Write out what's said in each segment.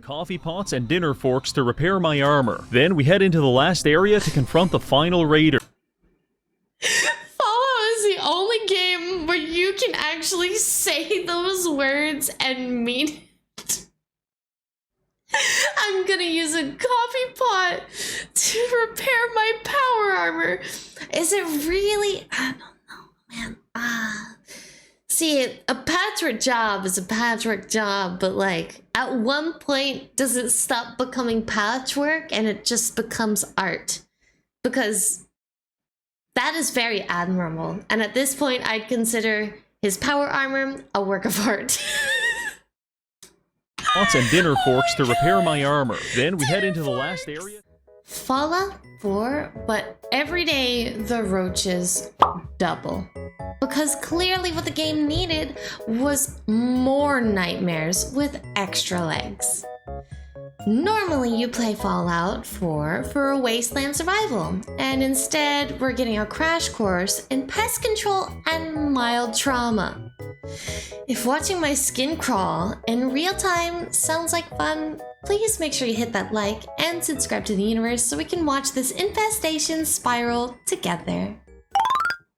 coffee pots and dinner forks to repair my armor. Then we head into the last area to confront the final raider. Fallout is the only game where you can actually say those words and mean it. I'm gonna use a coffee pot to repair my power armor. Is it really? I don't know, man. See, a patchwork job is a patchwork job, but like, at one point, does it stop becoming patchwork and it just becomes art? Because that is very admirable. And at this point, I'd consider his power armor a work of art. Pots and dinner forks to repair my armor. Then we head into the last area. Fallout 4, but every day the roaches double. Because clearly what the game needed was more nightmares with extra legs. Normally you play Fallout 4 for a wasteland survival, and instead we're getting a crash course in pest control and mild trauma. If watching my skin crawl in real time sounds like fun, please make sure you hit that like and subscribe to the universe so we can watch this infestation spiral together.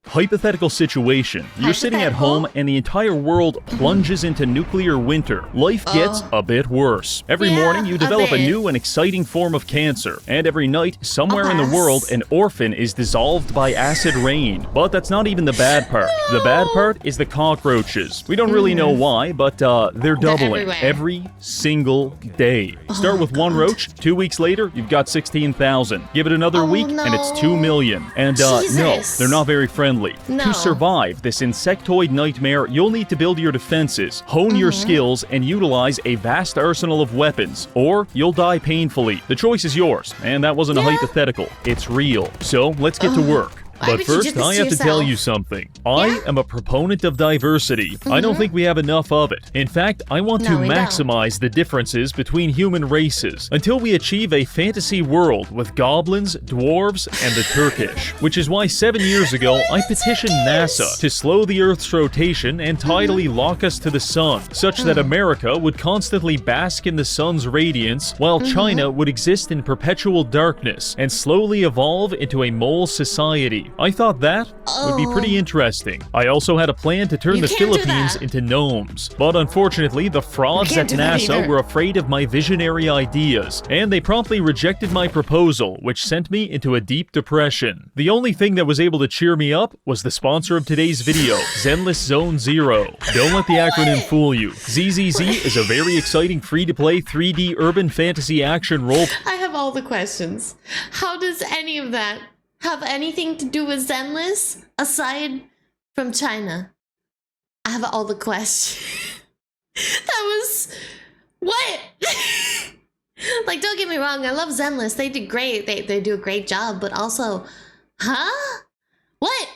Hypothetical situation. You're sitting at home and the entire world plunges into nuclear winter. Life gets a bit worse. Every morning you develop a new and exciting form of cancer. And every night, somewhere in the world, an orphan is dissolved by acid rain. But that's not even the bad part. The bad part is the cockroaches. We don't really know why, but they're doubling every single day. Start with one roach, 2 weeks later, you've got 16,000. Give it another week, and it's 2 million. And no, they're not very friendly. To survive this insectoid nightmare, you'll need to build your defenses, hone your skills, and utilize a vast arsenal of weapons, or you'll die painfully. The choice is yours, and that wasn't a hypothetical. It's real. So let's get to work. But first, I have to tell you something. I am a proponent of diversity. I don't think we have enough of it. In fact, I want to maximize the differences between human races until we achieve a fantasy world with goblins, dwarves, and the Turkish. Which is why 7 years ago, I petitioned NASA to slow the Earth's rotation and tidally lock us to the sun, such that America would constantly bask in the sun's radiance, while China would exist in perpetual darkness and slowly evolve into a mole society. I thought that would be pretty interesting. I also had a plan to turn the Philippines into gnomes. But unfortunately, the frauds at NASA were afraid of my visionary ideas, and they promptly rejected my proposal, which sent me into a deep depression. The only thing that was able to cheer me up was the sponsor of today's video, Zenless Zone Zero. Don't let the acronym fool you. ZZZ is a very exciting free-to-play 3D urban fantasy action role. I have all the questions. How does any of that have anything to do with Zenless aside from China? I have all the questions. That was what? Like, don't get me wrong, I love Zenless. They did great. They do a great job, but also, what?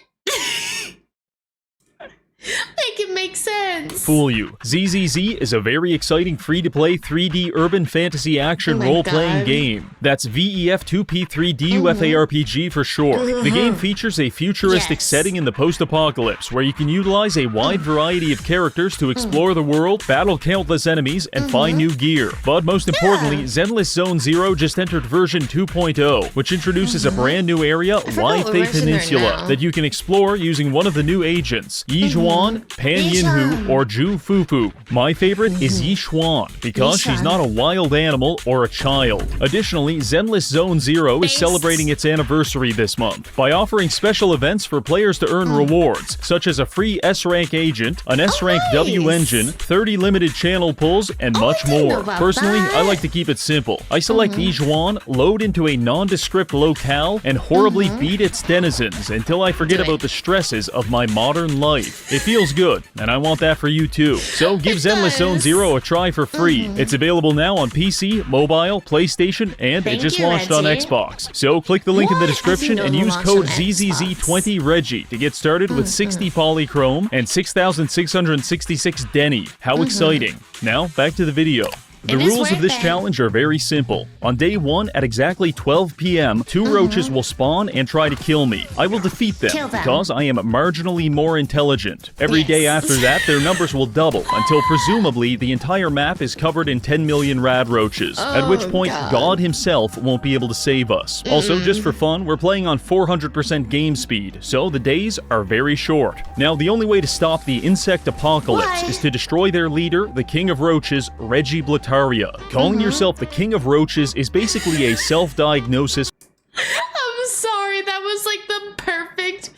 Make it make sense. Fool you. ZZZ is a very exciting free-to-play 3D urban fantasy action role-playing game. That's VEF2P3DUFARPG for short. The game features a futuristic setting in the post-apocalypse where you can utilize a wide variety of characters to explore the world, battle countless enemies, and find new gear. But most importantly, Zenless Zone Zero just entered version 2.0, which introduces a brand new area, Waifei Peninsula, that you can explore using one of the new agents, Yijuan, Pan Yinhu, or Ju Fufu. My favorite is Yishuan because she's not a wild animal or a child. Additionally, Zenless Zone Zero is celebrating its anniversary this month by offering special events for players to earn rewards, such as a free S-Rank agent, an S-Rank W engine, 30 limited channel pulls, and much more. Personally, I like to keep it simple. I select Yijuan, load into a nondescript locale, and horribly beat its denizens until I forget about the stresses of my modern life. It feels good, and I want that for you too. So give Zenless Zone Zero a try for free. It's available now on PC, mobile, PlayStation, and it just launched on Xbox. So click the link in the description and use code ZZZ20Reggie to get started with 60 polychrome and 6,666 Denny. How exciting. Now, back to the video. The rules of this challenge are very simple. On day 1 at exactly 12 p.m., 2 roaches will spawn and try to kill me. I will defeat them because I am marginally more intelligent. Every day after that, their numbers will double until presumably the entire map is covered in 10 million rad roaches, at which point God himself won't be able to save us. Also, just for fun, we're playing on 400% game speed, so the days are very short. Now, the only way to stop the insect apocalypse is to destroy their leader, the king of roaches, Reggie. Calling yourself the king of roaches is basically a self-diagnosis. I'm sorry, that was like the perfect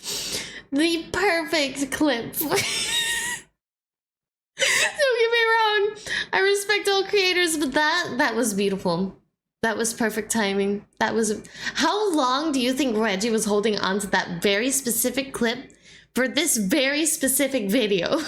clip. Don't get me wrong. I respect all creators, but that was beautiful. That was perfect timing. How long do you think Reggie was holding on to that very specific clip for this very specific video?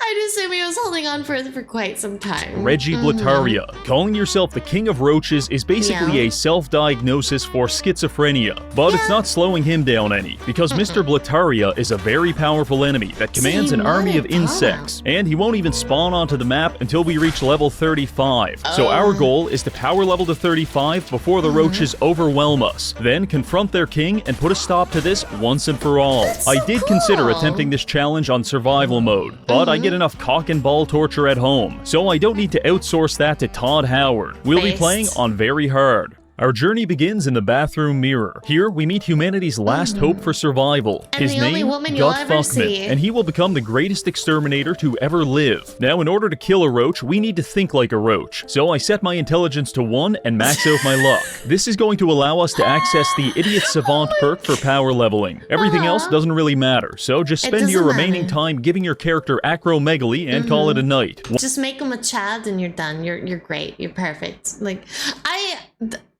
I'd assume he was holding on for quite some time. Reggie Blataria. Calling yourself the king of roaches is basically a self-diagnosis for schizophrenia. But it's not slowing him down any, because Mr. Blataria is a very powerful enemy that commands an army of insects, and he won't even spawn onto the map until we reach level 35. So our goal is to power level to 35 before the roaches overwhelm us, then confront their king and put a stop to this once and for all. I did consider attempting this challenge on survival mode, but I get enough cock and ball torture at home, so I don't need to outsource that to Todd Howard. We'll be playing on very hard. Our journey begins in the bathroom mirror. Here, we meet humanity's last hope for survival. His name, Gut Fuckman, and he will become the greatest exterminator to ever live. Now, in order to kill a roach, we need to think like a roach. So I set my intelligence to 1 and max out my luck. This is going to allow us to access the Idiot Savant perk for power leveling. Everything else doesn't really matter, so just spend your remaining time giving your character acromegaly and call it a night. Just make him a child and you're done. You're great. You're perfect. Like,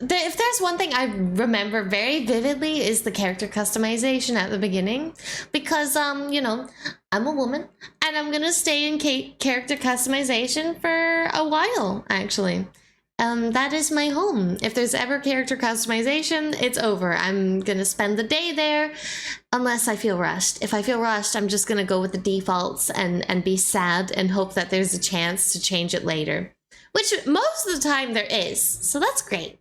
if there's one thing I remember very vividly is the character customization at the beginning, because you know, I'm a woman and I'm gonna stay in character customization for a while actually. That is my home. If there's ever character customization, it's over. I'm gonna spend the day there unless I feel rushed. If I feel rushed, I'm just gonna go with the defaults and be sad and hope that there's a chance to change it later. Which most of the time there is, so that's great.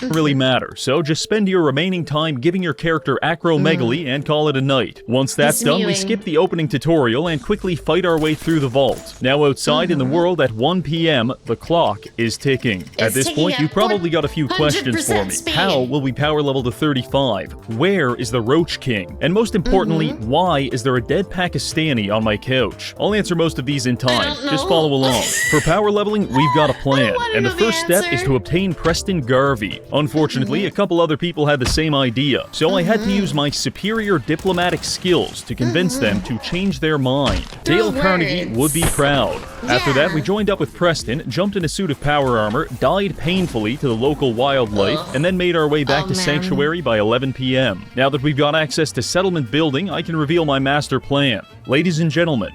Really matter, so just spend your remaining time giving your character acromegaly and call it a night. Once that's done, we skip the opening tutorial and quickly fight our way through the vault. Now outside in the world at 1 p.m, the clock is ticking. At this point, you probably got a few questions for me. Speed. How will we power level to 35? Where is the Roach King? And most importantly, why is there a dead Pakistani on my couch? I'll answer most of these in time. Just follow along. For power leveling, we've got a plan, and the first step is to obtain Preston Garvey. Unfortunately, a couple other people had the same idea, so I had to use my superior diplomatic skills to convince them to change their mind. Dale Carnegie would be proud. After that, we joined up with Preston, jumped in a suit of power armor, died painfully to the local wildlife, and then made our way back to Sanctuary by 11 p.m. Now that we've got access to Settlement Building, I can reveal my master plan. Ladies and gentlemen,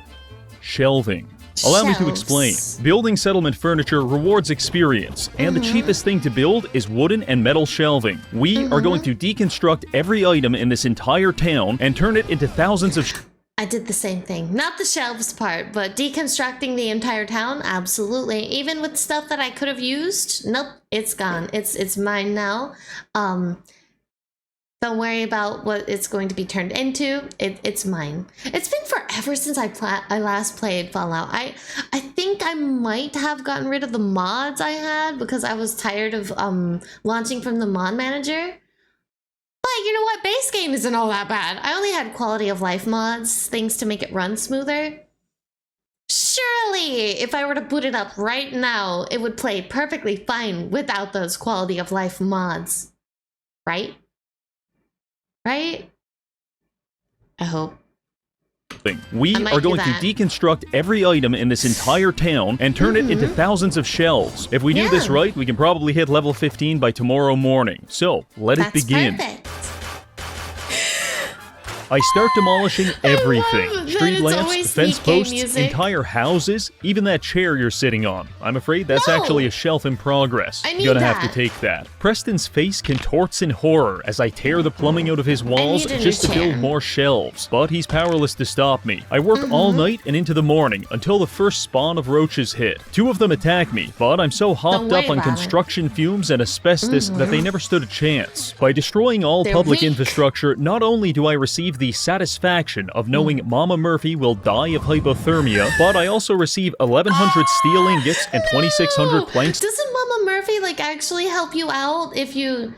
shelving. Allow me to explain. Building settlement furniture rewards experience, and the cheapest thing to build is wooden and metal shelving. We are going to deconstruct every item in this entire town and turn it into thousands of... I did the same thing. Not the shelves part, but deconstructing the entire town, absolutely. Even with stuff that I could have used, nope, it's gone. It's mine now. Don't worry about what it's going to be turned into. It's mine. It's been forever since I last played Fallout. I think I might have gotten rid of the mods I had because I was tired of launching from the mod manager. But you know what? Base game isn't all that bad. I only had quality of life mods, things to make it run smoother. Surely, if I were to boot it up right now, it would play perfectly fine without those quality of life mods. Right? Right? I hope. We are going to deconstruct every item in this entire town and turn it into thousands of shells. If we do this right, we can probably hit level 15 by tomorrow morning. So, let it begin. Perfect. I start demolishing everything. Street it's lamps, always fence sneak game posts, music. entire houses, even that chair you're sitting on. I'm afraid that's No. actually a shelf in progress. I need Gonna have that. to take that. Preston's face contorts in horror as I tear the plumbing out of his walls need a new just to build chair. more shelves, but he's powerless to stop me. I work all night and into the morning until the first spawn of roaches hit. 2 of them attack me, but I'm so hopped worry up on about it. construction fumes and asbestos that they never stood a chance. By destroying all They're public weak. infrastructure, not only do I receive the satisfaction of knowing Mama Murphy will die of hypothermia, but I also receive 1,100 steel ingots and 2,600 planks. Doesn't Mama Murphy like actually help you out if you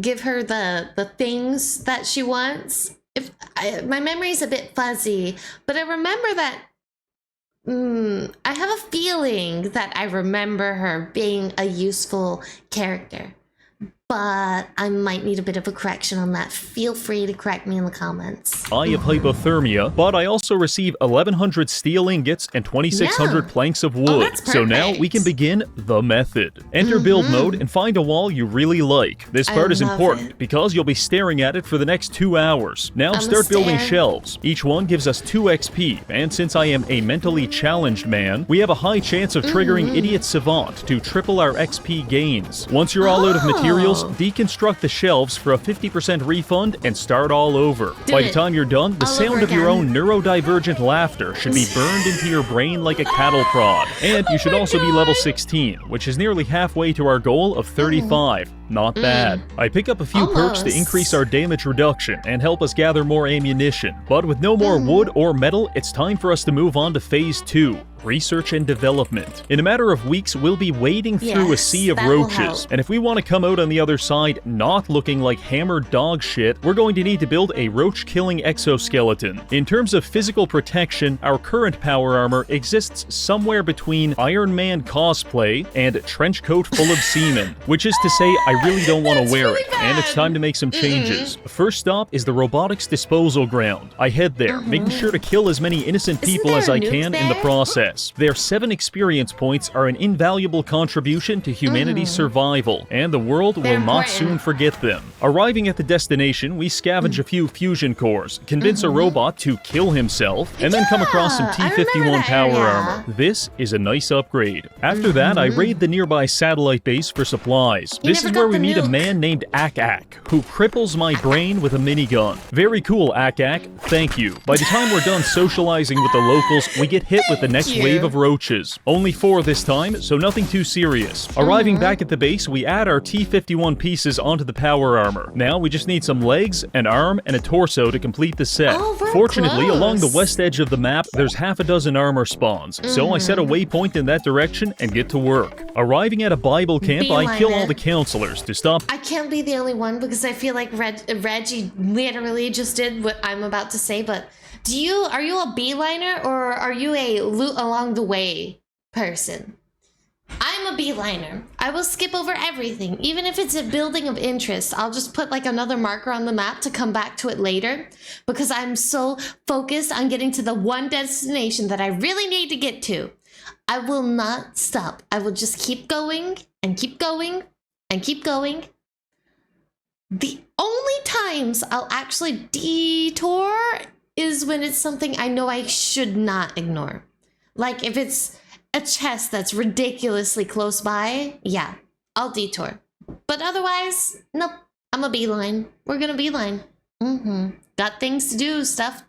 give her the things that she wants? My memory's a bit fuzzy, but I remember that I have a feeling that I remember her being a useful character. But I might need a bit of a correction on that. Feel free to correct me in the comments. I have hypothermia, but I also receive 1,100 steel ingots and 2,600 Yeah. planks of wood. that's So now we perfect. can begin the method. Enter build mode and find a wall you really like. This I part is love important it. because you'll be staring at it for the next 2 hours. Now I'ma start building stare. shelves. Each one gives us 2 XP, and since I am a mentally challenged man, we have a high chance of triggering Idiot Savant to triple our XP gains. Once you're all out of materials, deconstruct the shelves for a 50% refund and start all over. Do By the it. time you're done, the All sound over of your again. own neurodivergent laughter should be burned into your brain like a cattle prod. And you should my also be level God. 16, which is nearly halfway to our goal of 35. Not bad. I pick up a few perks to Almost. increase our damage reduction and help us gather more ammunition. But with no more wood or metal, it's time for us to move on to phase 2. Research and development. In a matter of weeks, we'll be wading through a Yes, sea of that will roaches. help. And if we want to come out on the other side not looking like hammered dog shit, we're going to need to build a roach-killing exoskeleton. In terms of physical protection, our current power armor exists somewhere between Iron Man cosplay and trench coat full of semen, which is to say I really don't want to That's wear really it, and it's bad. time to make some changes. First stop is the robotics disposal ground. I head there, making sure to kill as many innocent Isn't people there as a I nuke can in the there? process. Their 7 experience points are an invaluable contribution to humanity's survival, and the world They're will not important. soon forget them. Arriving at the destination, we scavenge a few fusion cores, convince a robot to kill himself, and then come across some Yeah, I remember T-51 that power area. armor. This is a nice upgrade. After that, I raid the nearby satellite base for supplies. You This never is where got we the meet a nuke. man named Ak, who cripples my brain with a minigun. Very cool, Ak. Thank you. By the time we're done socializing with the locals, we get hit with the next you. wave of roaches. Only 4 this time, so nothing too serious. Arriving back at the base, we add our T-51 pieces onto the power armor. Now we just need some legs, an arm, and a torso to complete the set. Oh, we're Fortunately, along the close. west edge of the map, there's half a dozen armor spawns, so I set a waypoint in that direction and get to work. Arriving at a Bible camp, I Beeline kill all it. the counselors to stop I can't be the only one because I feel like Reggie literally just did what I'm about to say, but are you a beeliner or are you a loot along the way person? I'm a beeliner. I will skip over everything. Even if it's a building of interest, I'll just put like another marker on the map to come back to it later because I'm so focused on getting to the one destination that I really need to get to. I will not stop. I will just keep going and keep going and keep going. The only times I'll actually detour is when it's something I know I should not ignore. Like if it's a chest that's ridiculously close by, yeah, I'll detour. But otherwise, nope, I'm a beeline. We're gonna beeline. Got things to do, stuff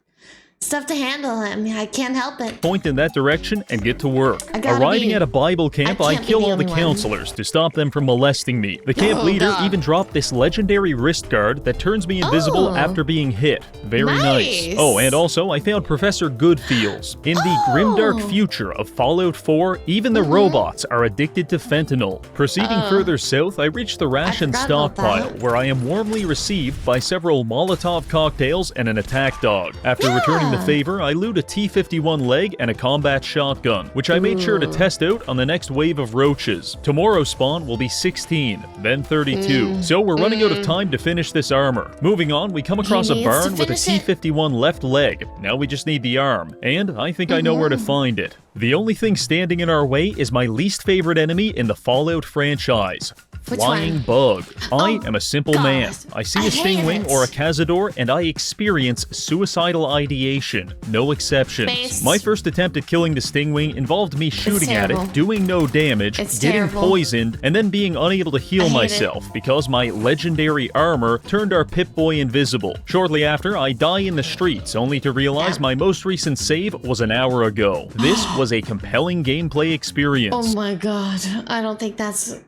to handle. I mean, I can't help it. point in that direction and get to work. I gotta Arriving be- at a Bible camp, I can't be kill the all the only one. counselors to stop them from molesting me. The camp Oh, leader God. even dropped this legendary wrist guard that turns me invisible Oh. after being hit. Very nice. Nice. Oh, and also I found Professor Goodfeels. In the grimdark Oh. future of Fallout 4, even the robots are addicted to fentanyl. Proceeding further south, I reach the ration forgot about stockpile, that. where I am warmly received by several Molotov cocktails and an attack dog. After returning the Yeah. favor, I loot a T-51 leg and a combat shotgun, which I made sure to test out on the next wave of roaches. Tomorrow's spawn will be 16, then 32. So we're running out of time to finish this armor. Moving on, we come across a needs to barn with a finish it. T-51 left leg. Now we just need the arm, and I think I know where to find it. The only thing standing in our way is my least favorite enemy in the Fallout franchise. Flying bug. I am a simple man. I see a stingwing or a cazador and I experience suicidal ideation. No exceptions. My first attempt at killing the stingwing involved me shooting at it, doing no damage, getting poisoned, and then being unable to heal myself because my legendary armor turned our Pip-Boy invisible. Shortly after, I die in the streets, only to realize my most recent save was an hour ago. This was a compelling gameplay experience. Oh my god. I don't think that's...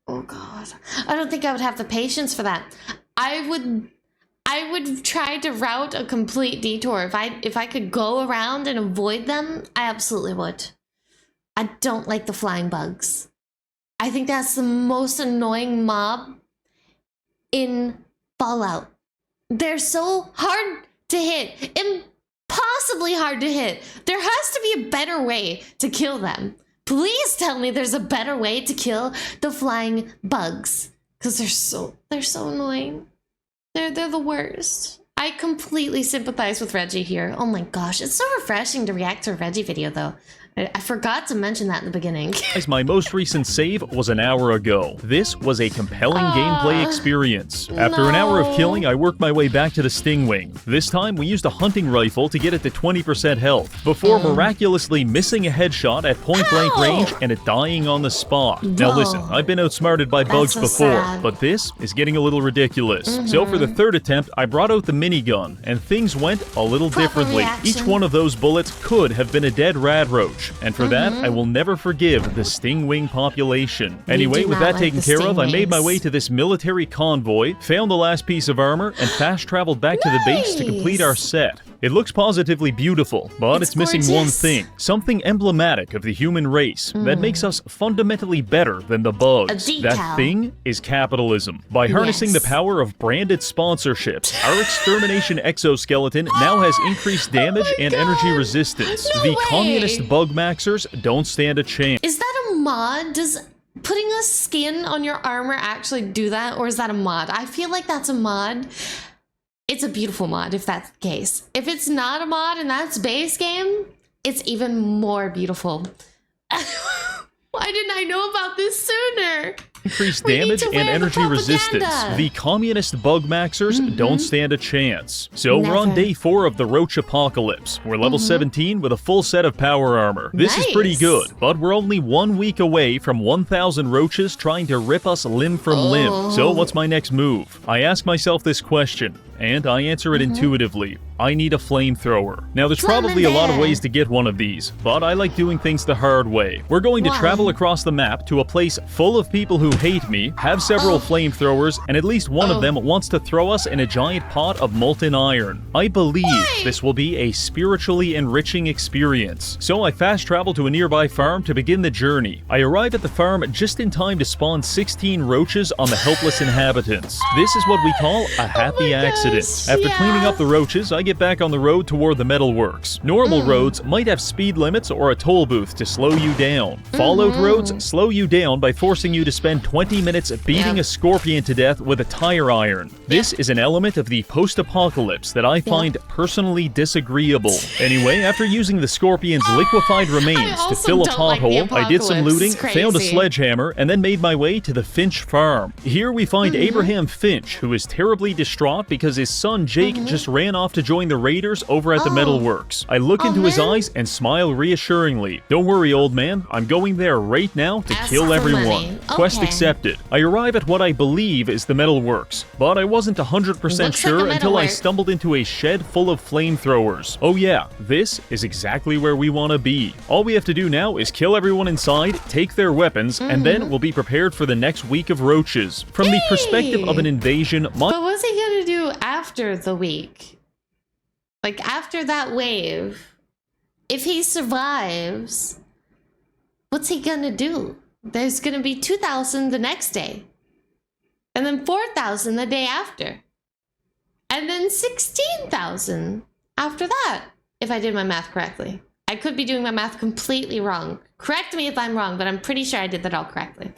Oh god. I don't think I would have the patience for that. I would try to route a complete detour. If I could go around and avoid them, I absolutely would. I don't like the flying bugs. I think that's the most annoying mob in Fallout. They're so hard to hit. Impossibly hard to hit. There has to be a better way to kill them. Please tell me there's a better way to kill the flying bugs. Because they're so annoying. They're the worst. I completely sympathize with Reggie here. Oh my gosh, it's so refreshing to react to a Reggie video though. I forgot to mention that in the beginning. My most recent save was an hour ago. This was a compelling gameplay experience. After an hour of killing, I worked my way back to the stingwing. This time, we used a hunting rifle to get it to 20% health, before miraculously missing a headshot at point-blank range and it dying on the spot. Now listen, I've been outsmarted by bugs before, but this is getting a little ridiculous. So for the third attempt, I brought out the minigun, and things went a little differently. Each one of those bullets could have been a dead rad roach. And for that, I will never forgive the stingwing population. Anyway, with that taken care of, I made my way to this military convoy, found the last piece of armor, and fast-traveled back to the base to complete our set. It looks positively beautiful, but it's missing one thing. Something emblematic of the human race that makes us fundamentally better than the bugs. That thing is capitalism. By harnessing the power of branded sponsorships, our extermination exoskeleton now has increased damage and energy resistance. The communist bug maxers don't stand a chance. Is that a mod? Does putting a skin on your armor actually do that, or is that a mod? I feel like that's a mod. It's a beautiful mod if that's the case. If it's not a mod and that's base game, it's even more beautiful. Why didn't I know about this sooner? Increased damage and energy resistance. The communist bug maxers don't stand a chance. So we're on day 4 of the Roach apocalypse. We're level 17 with a full set of power armor. This is pretty good, but we're only 1 week away from 1,000 roaches trying to rip us limb from limb. So what's my next move? I ask myself this question, and I answer it intuitively. I need a flamethrower. Now, there's probably a lot of ways to get one of these, but I like doing things the hard way. We're going to travel across the map to a place full of people who hate me, have several flamethrowers, and at least one of them wants to throw us in a giant pot of molten iron. I believe this will be a spiritually enriching experience. So I fast travel to a nearby farm to begin the journey. I arrive at the farm just in time to spawn 16 roaches on the helpless inhabitants. This is what we call a happy accident. After cleaning up the roaches, I get back on the road toward the metalworks. Normal roads might have speed limits or a toll booth to slow you down. Fallout roads slow you down by forcing you to spend 20 minutes beating a scorpion to death with a tire iron. This is an element of the post-apocalypse that I find personally disagreeable. Anyway, after using the scorpion's liquefied remains to fill a pothole, I did some looting, found a sledgehammer, and then made my way to the Finch farm. Here we find Abraham Finch, who is terribly distraught because his son Jake just ran off to join the raiders over at the metalworks. I look into his eyes and smile reassuringly. Don't worry, old man. I'm going there right now to kill everyone. Quest accepted. I arrive at what I believe is the metalworks, but I wasn't 100% sure until I stumbled into a shed full of flamethrowers. Oh yeah, this is exactly where we want to be. All we have to do now is kill everyone inside, take their weapons, and then we'll be prepared for the next week of roaches. From the perspective of an invasion, But what's he gonna do after the week? Like, after that wave, if he survives, what's he gonna do? There's gonna be 2,000 the next day. And then 4,000 the day after. And then 16,000 after that, if I did my math correctly. I could be doing my math completely wrong. Correct me if I'm wrong, but I'm pretty sure I did that all correctly.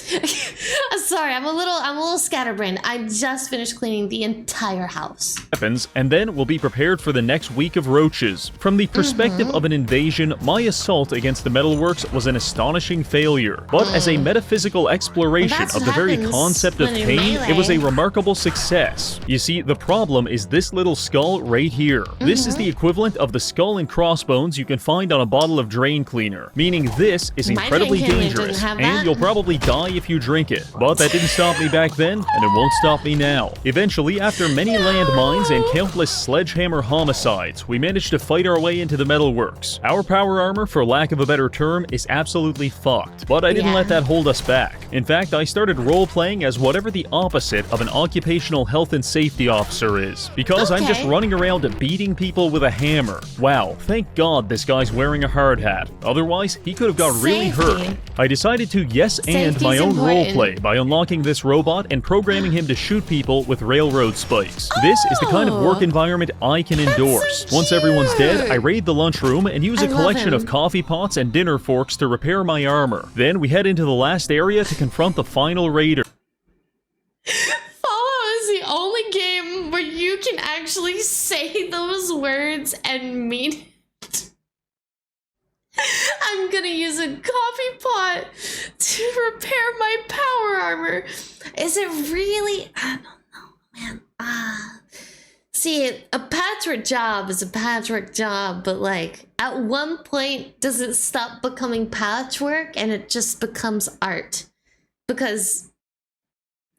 Sorry, I'm a little scatterbrained. I just finished cleaning the entire house. Weapons, and then we'll be prepared for the next week of roaches. From the perspective of an invasion, my assault against the metalworks was an astonishing failure. But as a metaphysical exploration of the very concept of pain, it was a remarkable success. You see, the problem is this little skull right here. This is the equivalent of the skull and crossbones you can find on a bottle of drain cleaner, meaning this is incredibly dangerous, and you'll probably die if you drink it. But that didn't stop me back then, and it won't stop me now. Eventually, after many landmines and countless sledgehammer homicides, we managed to fight our way into the metalworks. Our power armor, for lack of a better term, is absolutely fucked, but I didn't let that hold us back. In fact, I started role-playing as whatever the opposite of an occupational health and safety officer is, because I'm just running around beating people with a hammer. Wow, thank God this guy's wearing a hard hat. Otherwise, he could have got really hurt. I decided to yes-and my own roleplay by unlocking this robot and programming him to shoot people with railroad spikes. This is the kind of work environment I can endorse. Once everyone's dead, I raid the lunchroom and use a collection of coffee pots and dinner forks to repair my armor. Then we head into the last area to confront the final raider. Fallout is the only game where you can actually say those words and mean it. I'm gonna use a coffee pot to repair my power armor. Is it really? I don't know, man. See, a patchwork job is a patchwork job, but like, at one point, does it stop becoming patchwork and it just becomes art? Because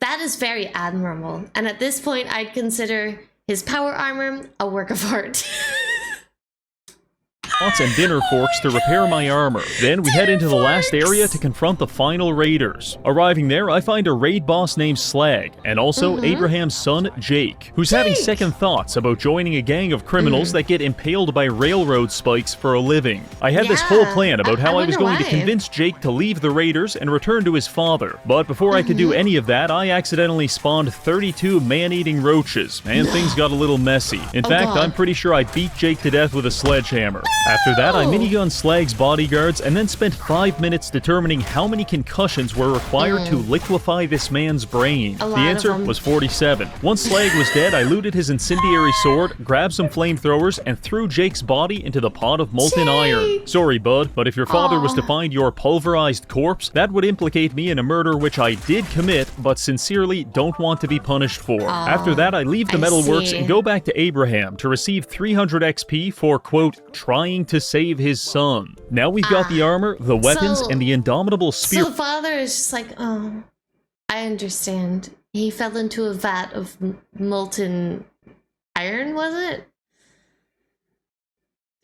that is very admirable. And at this point, I'd consider his power armor a work of art. Pots and dinner forks to repair my armor. Then we head into the last area to confront the final raiders. Arriving there, I find a raid boss named Slag, and also Abraham's son, Jake, who's having second thoughts about joining a gang of criminals that get impaled by railroad spikes for a living. I had this whole plan about how I was going to convince Jake to leave the raiders and return to his father. But before I could do any of that, I accidentally spawned 32 man-eating roaches, and things got a little messy. In fact, I'm pretty sure I beat Jake to death with a sledgehammer. After that, I minigun Slag's bodyguards and then spent 5 minutes determining how many concussions were required to liquefy this man's brain. The answer was 47. Once Slag was dead, I looted his incendiary sword, grabbed some flamethrowers, and threw Jake's body into the pot of molten iron. Sorry, bud, but if your father was to find your pulverized corpse, that would implicate me in a murder which I did commit, but sincerely don't want to be punished for. After that, I leave the metalworks and go back to Abraham to receive 300 XP for, quote, trying to save his son. Now we've got the armor, the weapons, and the indomitable spirit. So the father is just like, oh, I understand. He fell into a vat of molten iron, was it?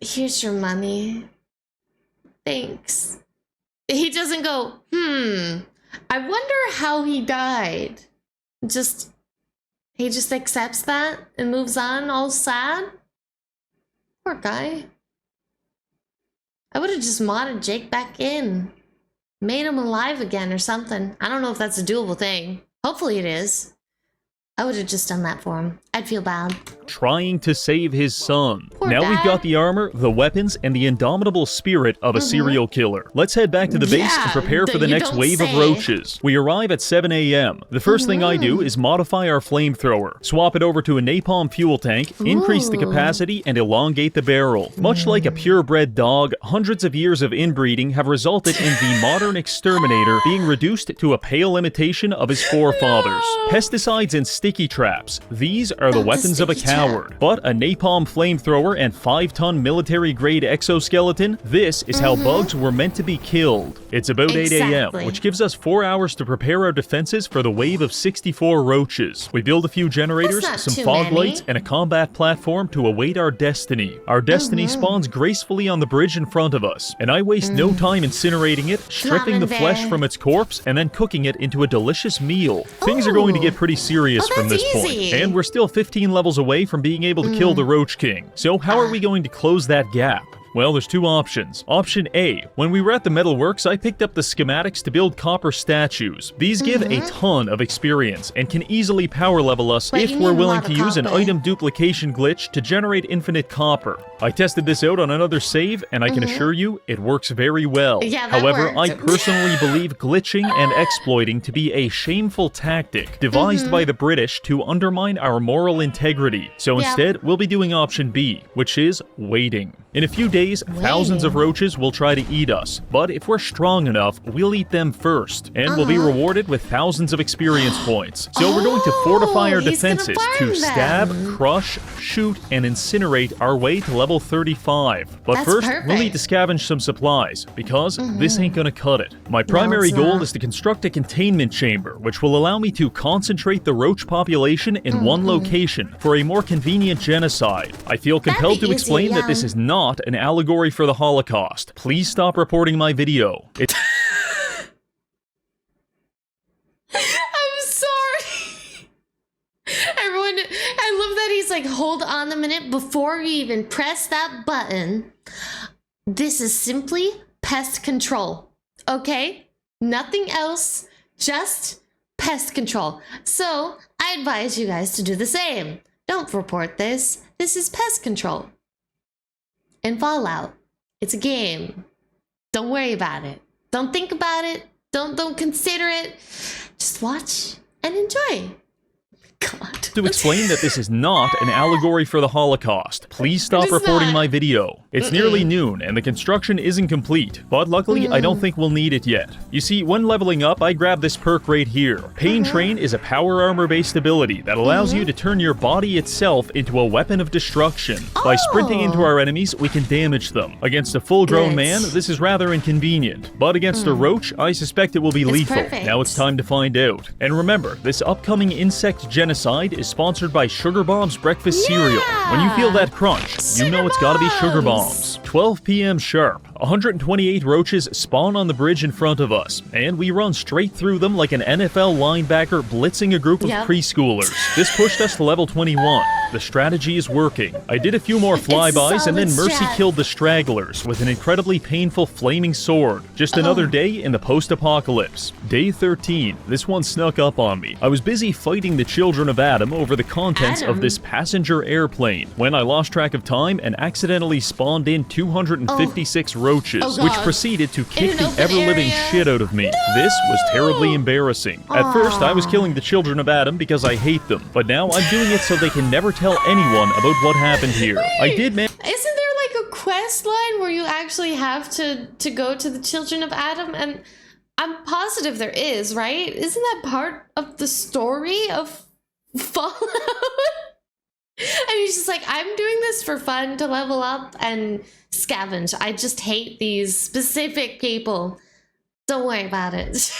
Here's your money. Thanks. He doesn't go, I wonder how he died. He just accepts that and moves on all sad? Poor guy. I would have just modded Jake back in. Made him alive again or something. I don't know if that's a doable thing. Hopefully it is. I would have just done that for him. I'd feel bad. Trying to save his son. Poor now dad. We've got the armor, the weapons, and the indomitable spirit of a serial killer. Let's head back to the base and prepare for the next wave of roaches. We arrive at 7 a.m. The first thing I do is modify our flamethrower, swap it over to a napalm fuel tank, increase the capacity, and elongate the barrel. Much like a purebred dog, hundreds of years of inbreeding have resulted in the modern exterminator being reduced to a pale imitation of his forefathers. Pesticides and sticky traps. These are the weapons of a coward. But a napalm flamethrower and 5-ton military-grade exoskeleton, this is how bugs were meant to be killed. It's about 8 a.m., which gives us 4 hours to prepare our defenses for the wave of 64 roaches. We build a few generators, some fog lights, and a combat platform to await our destiny. Our destiny spawns gracefully on the bridge in front of us, and I waste no time incinerating it, stripping the flesh from its corpse, and then cooking it into a delicious meal. Things are going to get pretty serious from this point, and we're still 15 levels away from being able to kill the Roach King. So how are we going to close that gap? Well, there's two options. Option A, when we were at the metalworks, I picked up the schematics to build copper statues. These give a ton of experience and can easily power level us if we're willing to use an item duplication glitch to generate infinite copper. I tested this out on another save, and I can assure you, it works very well. Yeah, that However, worked. I personally believe glitching and exploiting to be a shameful tactic devised by the British to undermine our moral integrity. So instead, we'll be doing option B, which is waiting. In a few days, thousands of roaches will try to eat us, but if we're strong enough, we'll eat them first, and we'll be rewarded with thousands of experience points. So we're going to fortify our defenses to stab, crush, shoot, and incinerate our way to level 35. But That's first, perfect. we'll need to scavenge some supplies, because this ain't gonna cut it. My primary it's goal not. is to construct a containment chamber, which will allow me to concentrate the roach population in one location for a more convenient genocide. I feel compelled to easy, explain that this yeah. is not an allegory for the Holocaust. Please stop reporting my video. I'm sorry. Everyone, I love that he's like, hold on a minute before you even press that button. This is simply pest control, okay? Nothing else, just pest control. So I advise you guys to do the same. Don't report this. This is pest control. In Fallout, it's a game. Don't worry about it. Don't think about it. Don't consider it. Just watch and enjoy. God. To explain that this is not an allegory for the Holocaust. Please stop It is reporting not. my video. It's nearly noon, and the construction isn't complete, but luckily I don't think we'll need it yet. You see, when leveling up, I grabbed this perk right here. Pain Train is a power armor-based ability that allows you to turn your body itself into a weapon of destruction. By sprinting into our enemies, we can damage them. Against a full-grown Good. man, this is rather inconvenient, but against a roach, I suspect it will be lethal. perfect. Now it's time to find out. And remember, this upcoming insect genocide is sponsored by Sugar Bomb's breakfast cereal. When you feel that crunch, you know it's gotta be Sugar Bombs. 12 p.m. sharp. 128 roaches spawn on the bridge in front of us, and we run straight through them like an NFL linebacker blitzing a group of preschoolers. This pushed us to level 21. The strategy is working. I did a few more flybys, and then solid Mercy strat. killed the stragglers with an incredibly painful flaming sword. Just another day in the post-apocalypse. Day 13. This one snuck up on me. I was busy fighting the children of Adam over the contents of this passenger airplane when I lost track of time and accidentally spawned in 256 roaches, which God. proceeded to In kick an the open ever-living area? shit out of me. This was terribly embarrassing. At first, I was killing the children of Adam because I hate them, but now I'm doing it so they can never tell anyone about what happened here. I did man- Isn't there like a quest line where you actually have to go to the children of Adam? And I'm positive there is, right? Isn't that part of the story of Fallout? And he's just like, I'm doing this for fun to level up and scavenge. I just hate these specific people. Don't worry about it.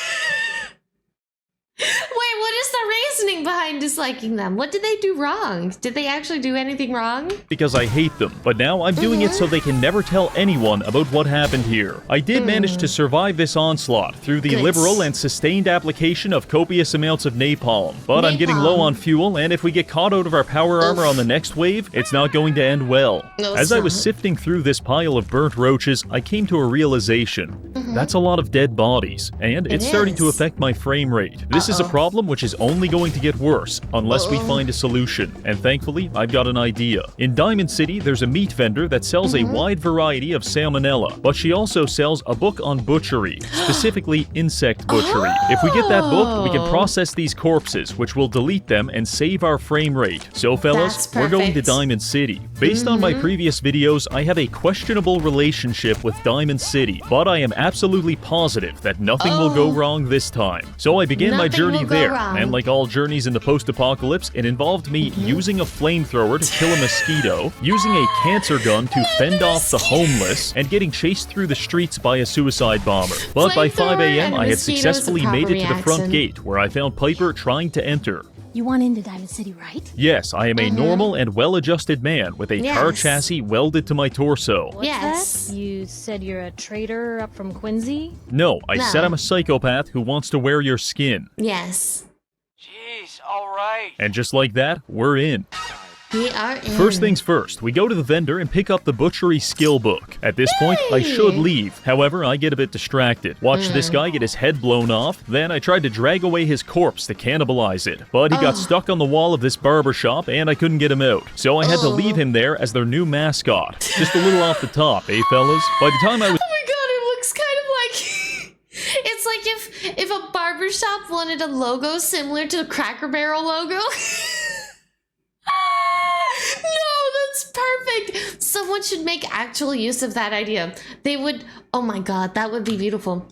Wait, what is the reasoning behind disliking them? What did they do wrong? Did they actually do anything wrong? because I hate them, but now I'm doing it so they can never tell anyone about what happened here. I did manage to survive this onslaught through the Good. liberal and sustained application of copious amounts of napalm, but I'm getting low Napalm. on fuel, and if we get caught out of our power armor on the next wave, it's not going to end well. No, As it's I was not. sifting through this pile of burnt roaches, I came to a realization. That's a lot of dead bodies, and it's starting to is. affect my frame rate. This is a problem which is only going to get worse unless we find a solution, and thankfully, I've got an idea. In Diamond City, there's a meat vendor that sells a wide variety of salmonella, but she also sells a book on butchery, specifically insect butchery. If we get that book, we can process these corpses, which will delete them and save our frame rate. So fellas, That's we're going to perfect. Diamond City. Based on my previous videos, I have a questionable relationship with Diamond City, but I am absolutely positive that nothing will go wrong this time. So I began my Nothing journey will go there, wrong. and like all journeys in the post-apocalypse, it involved me using a flamethrower to kill a mosquito, using a cancer gun to fend off the homeless, and getting chased through the streets by a suicide bomber. But by 5 Flamethrower a.m., and I had mosquito's a successfully made it to the proper front reaction. gate, where I found Piper trying to enter. You want into Diamond City, right? Yes, I am a normal and well-adjusted man with a car Yes. chassis welded to my torso. What's Yes. that? You said you're a trader up from Quincy? No, I No. said I'm a psychopath who wants to wear your skin. Yes. Jeez, all right. And just like that, we're in. We are in. First things first, we go to the vendor and pick up the butchery skill book. At this point, I should leave. However, I get a bit distracted. Watch this guy get his head blown off. Then I tried to drag away his corpse to cannibalize it. But he got stuck on the wall of this barber shop and I couldn't get him out. So I had to leave him there as their new mascot. Just a little off the top, eh fellas? By the time I was... Oh my god, it looks kind of like... It's like if a barbershop wanted a logo similar to the Cracker Barrel logo. No, that's perfect. Someone should make actual use of that idea. They would... Oh my god, that would be beautiful.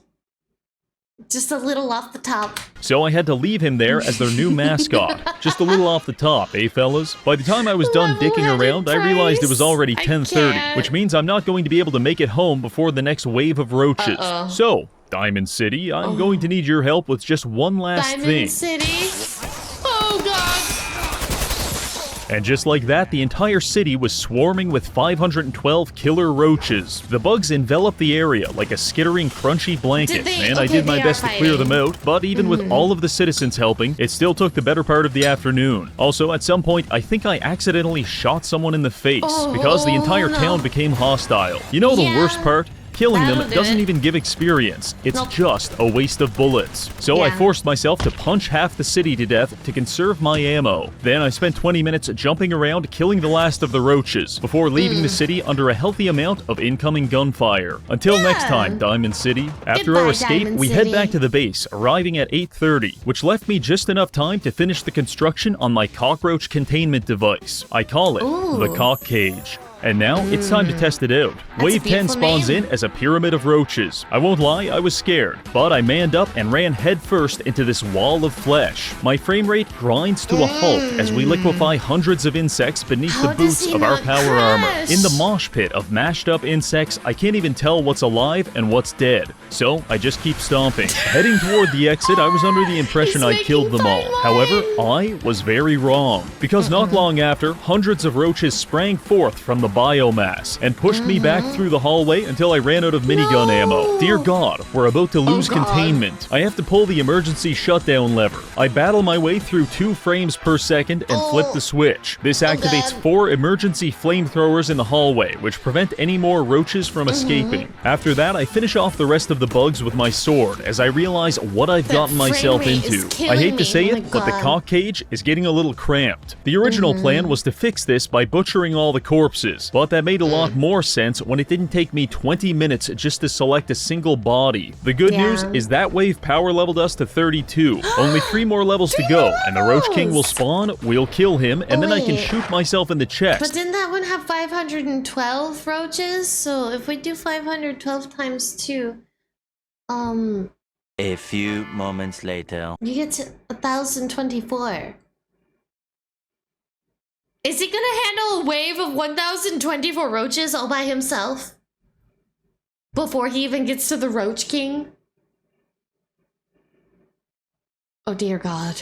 Just a little off the top. So I had to leave him there as their new mascot. Just a little off the top, eh fellas? By the time I was done dicking around, I realized it was already 10:30, which means I'm not going to be able to make it home before the next wave of roaches. So, Diamond City, I'm going to need your help with just one last thing. Diamond City? Oh god. And just like that, the entire city was swarming with 512 killer roaches. The bugs enveloped the area like a skittering, crunchy blanket, and I did my best to clear them out, but even with all of the citizens helping, it still took the better part of the afternoon. Also, at some point, I think I accidentally shot someone in the face, because the entire town became hostile. You know the worst part? Killing them doesn't even give experience. It's just a waste of bullets. So I forced myself to punch half the city to death to conserve my ammo. Then I spent 20 minutes jumping around killing the last of the roaches before leaving the city under a healthy amount of incoming gunfire. Until next time, Diamond City. After our escape, we head back to the base, arriving at 8:30, which left me just enough time to finish the construction on my cockroach containment device. I call it the cock cage. And now, it's time to test it out. Wave 10 spawns in as a pyramid of roaches. I won't lie, I was scared, but I manned up and ran headfirst into this wall of flesh. My frame rate grinds to a halt as we liquefy hundreds of insects beneath the boots of our power armor. In the mosh pit of mashed up insects, I can't even tell what's alive and what's dead. So, I just keep stomping. Heading toward the exit, I was under the impression I'd killed them all. However, I was very wrong. Because not long after, hundreds of roaches sprang forth from the biomass and pushed me back through the hallway until I ran out of minigun ammo. Dear God, we're about to lose containment. I have to pull the emergency shutdown lever. I battle my way through 2 frames per second and flip the switch. This activates 4 emergency flamethrowers in the hallway, which prevent any more roaches from escaping. After that, I finish off the rest of the bugs with my sword as I realize what I've gotten myself into. I hate to say it, but the cock cage is getting a little cramped. The original plan was to fix this by butchering all the corpses, but that made a lot more sense when it didn't take me 20 minutes just to select a single body. The good news is that wave power leveled us to 32. Only 3 more levels to go, and the Roach King will spawn, we'll kill him, and then I can shoot myself in the chest. But didn't that one have 512 roaches? So if we do 512 times 2, a few moments later, you get to 1,024. Is he gonna handle a wave of 1,024 roaches all by himself? Before he even gets to the Roach King? Oh dear God.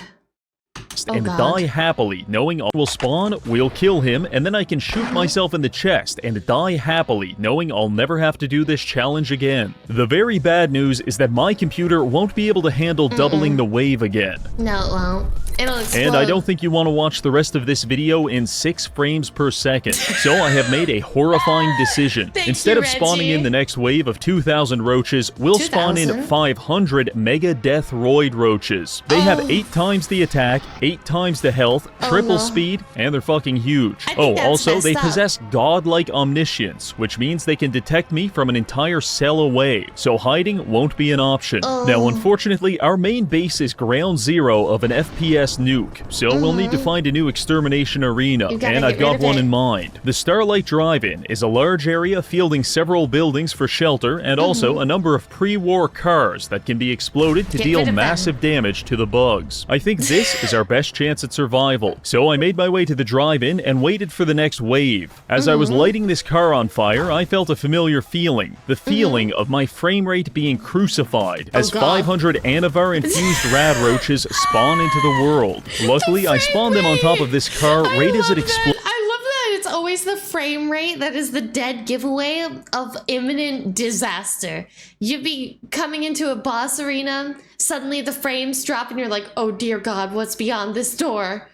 And die happily, knowing all will spawn, we'll kill him, and then I can shoot myself in the chest and die happily, knowing I'll never have to do this challenge again. The very bad news is that my computer won't be able to handle doubling the wave again. No, it won't. It'll explode. And I don't think you want to watch the rest of this video in 6 frames per second, so I have made a horrifying decision. Instead of spawning in the next wave of 2,000 roaches, we'll spawn in 500 Mega Death Roid roaches. They have 8 times the attack, 8 times the health, triple speed, and they're fucking huge. Oh, also, they possess godlike omniscience, which means they can detect me from an entire cell away, so hiding won't be an option. Now, unfortunately, our main base is ground zero of an FPS nuke, so we'll need to find a new extermination arena, and I've got one in mind. The Starlight Drive-In is a large area fielding several buildings for shelter, and also a number of pre-war cars that can be exploded to deal massive damage to the bugs. I think this is our best chance at survival, so I made my way to the drive-in and waited for the next wave. As I was lighting this car on fire, I felt a familiar feeling, the feeling of my frame rate being crucified, as 500 Anavar-infused rad roaches spawn into the world. Luckily, I spawned them on top of this car right as it exploded. I love that it's always the frame rate that is the dead giveaway of imminent disaster. You'd be coming into a boss arena, suddenly the frames drop and you're like, oh dear God, what's beyond this door?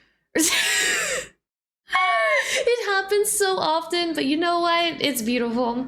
happens so often, but you know what? It's beautiful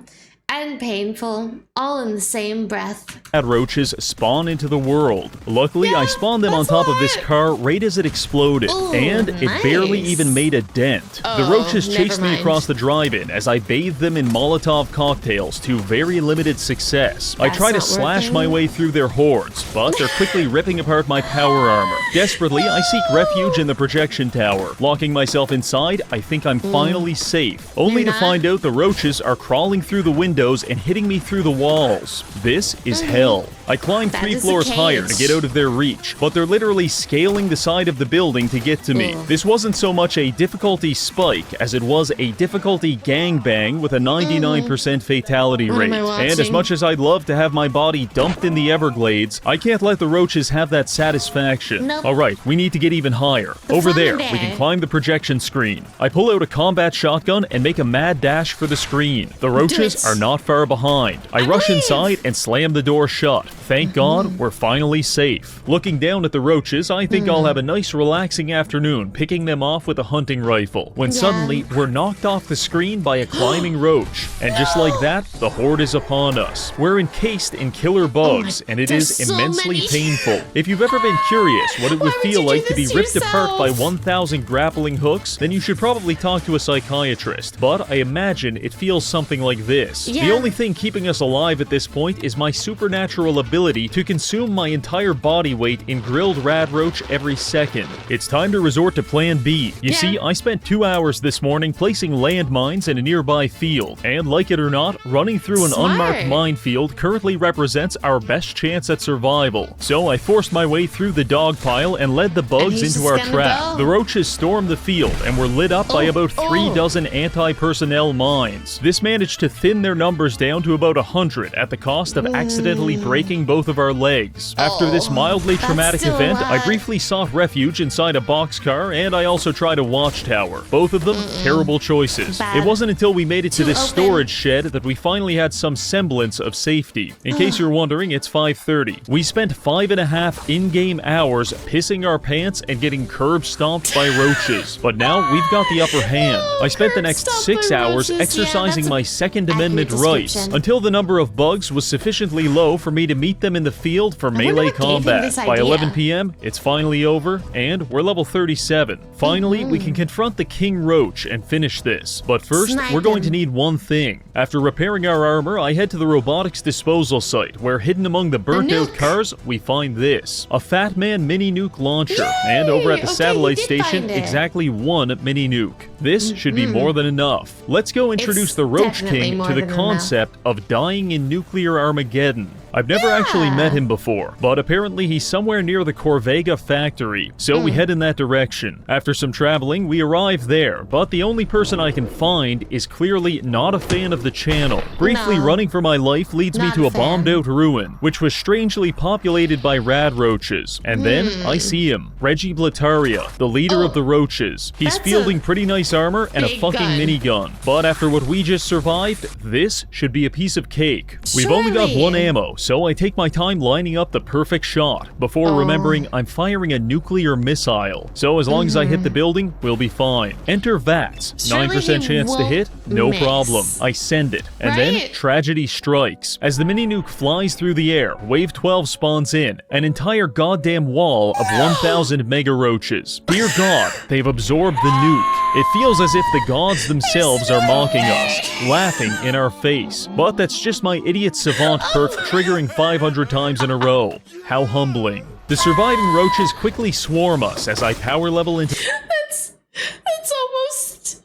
and painful, all in the same breath. roaches spawn into the world. Luckily, I spawned them on that's top of what? this car right as it exploded, Ooh, and it barely nice. even made a dent. The Oh, roaches chased never me mind. across the drive-in as I bathed them in Molotov cocktails to very limited success. I That's try to not slash working. my way through their hordes, but they're quickly ripping apart my power armor. Desperately, I seek refuge in the projection tower. Locking myself inside, I think I'm finally safe, only to not? find out the roaches are crawling through the windows and hitting me through the walls. This is hell. I climbed That 3 is a floors higher to cage. get out of their reach, but they're literally scaling the side of the building to get to me. Ugh. This wasn't so much a difficulty spike as it was a difficulty gangbang with a 99% fatality What rate. am I And as watching? much as I'd love to have my body dumped in the Everglades, I can't let the roaches have that satisfaction. Nope. Alright, we need to get even higher. Over there, we can climb the projection screen. I pull out a combat shotgun and make a mad dash for the screen. The roaches it. are not far behind. I rush believe. inside and slam the door shut. Thank God, we're finally safe. Looking down at the roaches, I think I'll have a nice relaxing afternoon picking them off with a hunting rifle, when suddenly we're knocked off the screen by a climbing roach. And just like that, the horde is upon us. We're encased in killer bugs, and it is there's so immensely many. painful. If you've ever been curious what it would Why would feel you do like to be this to ripped apart by yourself? 1,000 grappling hooks, then you should probably talk to a psychiatrist. But I imagine it feels something like this. The Yeah. only thing keeping us alive at this point is my supernatural ability to consume my entire body weight in grilled rad roach every second. It's time to resort to plan B. You see, I spent 2 hours this morning placing landmines in a nearby field, and like it or not, running through an Smart. unmarked minefield currently represents our best chance at survival. So I forced my way through the dog pile and led the bugs he's into just our gonna trap. go. The roaches stormed the field and were lit up by about 3 dozen anti-personnel mines. This managed to thin their numbers down to about 100 at the cost of accidentally breaking both of our legs. After this mildly that's traumatic still a event, I lot. briefly sought refuge inside a boxcar, and I also tried a watchtower. Both of them terrible choices. Bad. It wasn't until we made it to Too this open. storage shed that we finally had some semblance of safety. In case you're wondering, it's 5:30. We spent 5.5 in-game hours pissing our pants and getting curb stomped by roaches. But now we've got the upper hand. I spent the Curb next stomped 6 by hours roaches. Yeah, exercising that's my a Second accurate Amendment rights description. until the number of bugs was sufficiently low for me to meet them in the field for wonder melee what gave him combat. this By idea. 11 p.m., it's finally over, and we're level 37. Finally, we can confront the King Roach and finish this. But first, Snipe we're going to him. need one thing. After repairing our armor, I head to the robotics disposal site, where hidden among the burnt-out nuke. cars, we find this. A Fat Man mini nuke launcher, and over at the Okay, satellite you did station, find it. exactly one mini nuke. This should be more than enough. Let's go introduce It's the Roach definitely King more to the than enough. concept of dying in nuclear Armageddon. I've never actually met him before, but apparently he's somewhere near the Corvega factory, so we head in that direction. After some traveling, we arrive there, but the only person I can find is clearly not a fan of the channel. Briefly No. running for my life leads me Not to a a fan. bombed-out ruin, which was strangely populated by rad roaches. And then I see him, Reggie Blataria, the leader of the roaches. He's that's fielding a pretty nice armor and a big fucking gun. minigun. But after what we just survived, this should be a piece of cake. We've only got Surely. one ammo, so I take my time lining up the perfect shot before remembering I'm firing a nuclear missile. So as long as I hit the building, we'll be fine. Enter VATS. Surely 9% he chance to won't hit, no miss. problem. I send it. And then Right. tragedy strikes. As the mini nuke flies through the air, Wave 12 spawns in, an entire goddamn wall of 1,000 mega roaches. Dear God, they've absorbed the nuke. It feels as if the gods themselves are mocking us, laughing in our face. But that's just my idiot savant perk triggering 500 times in a row. How humbling. The surviving roaches quickly swarm us as I power level into That's almost...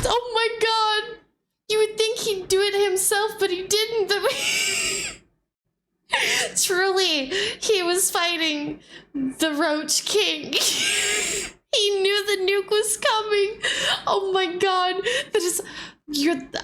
Oh my god! You would think he'd do it himself, but he didn't. Truly, he was fighting the Roach King. He knew the nuke was coming. Oh my god. That is...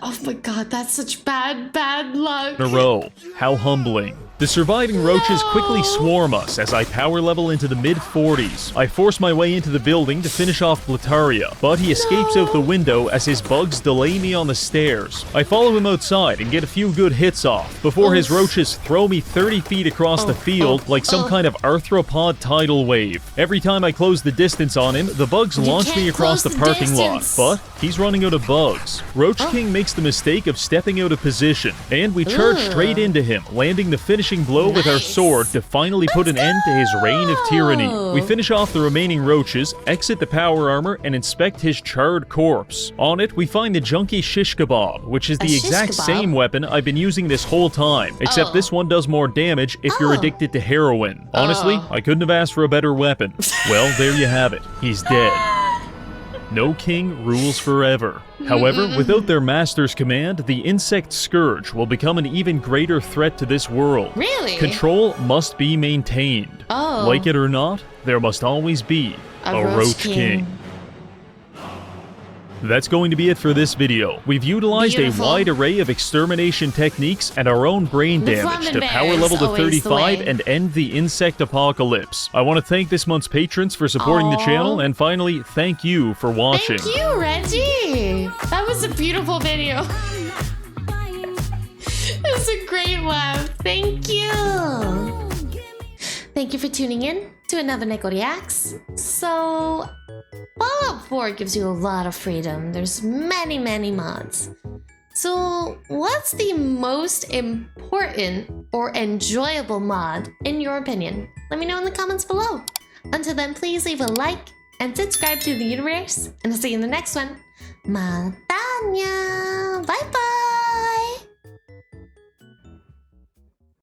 Oh my god, that's such bad luck. in a row. How humbling. The surviving roaches quickly swarm us as I power level into the mid-40s. I force my way into the building to finish off Blataria, but he escapes out the window as his bugs delay me on the stairs. I follow him outside and get a few good hits off, before his roaches throw me 30 feet across the field like some kind of arthropod tidal wave. Every time I close the distance on him, the bugs launch me across the parking lot, but he's running out of bugs. Roach King makes the mistake of stepping out of position, and we charge straight into him, landing the finishing blow with our sword to finally put an end to his reign of tyranny. We finish off the remaining roaches, exit the power armor, and inspect his charred corpse. On it, we find the junky shish kebab, which is the exact same weapon I've been using this whole time, except this one does more damage if you're addicted to heroin. Honestly, I couldn't have asked for a better weapon. Well, there you have it. He's dead. No king rules forever. However, without their master's command, the insect scourge will become an even greater threat to this world. Really? Control must be maintained. Like it or not, there must always be a Roach King. That's going to be it for this video. We've utilized a wide array of extermination techniques and our own brain damage to power level to 35 and end the insect apocalypse. I want to thank this month's patrons for supporting the channel, and finally, thank you for watching. Thank you, Reggie! That was a beautiful video. It was a great laugh. Thank you! Thank you for tuning in to another NEKO Reacts. So, Fallout 4 gives you a lot of freedom. There's many, many mods. So, what's the most important or enjoyable mod in your opinion? Let me know in the comments below. Until then, please leave a like and subscribe to the universe, and I'll see you in the next one. Matanya! Bye bye!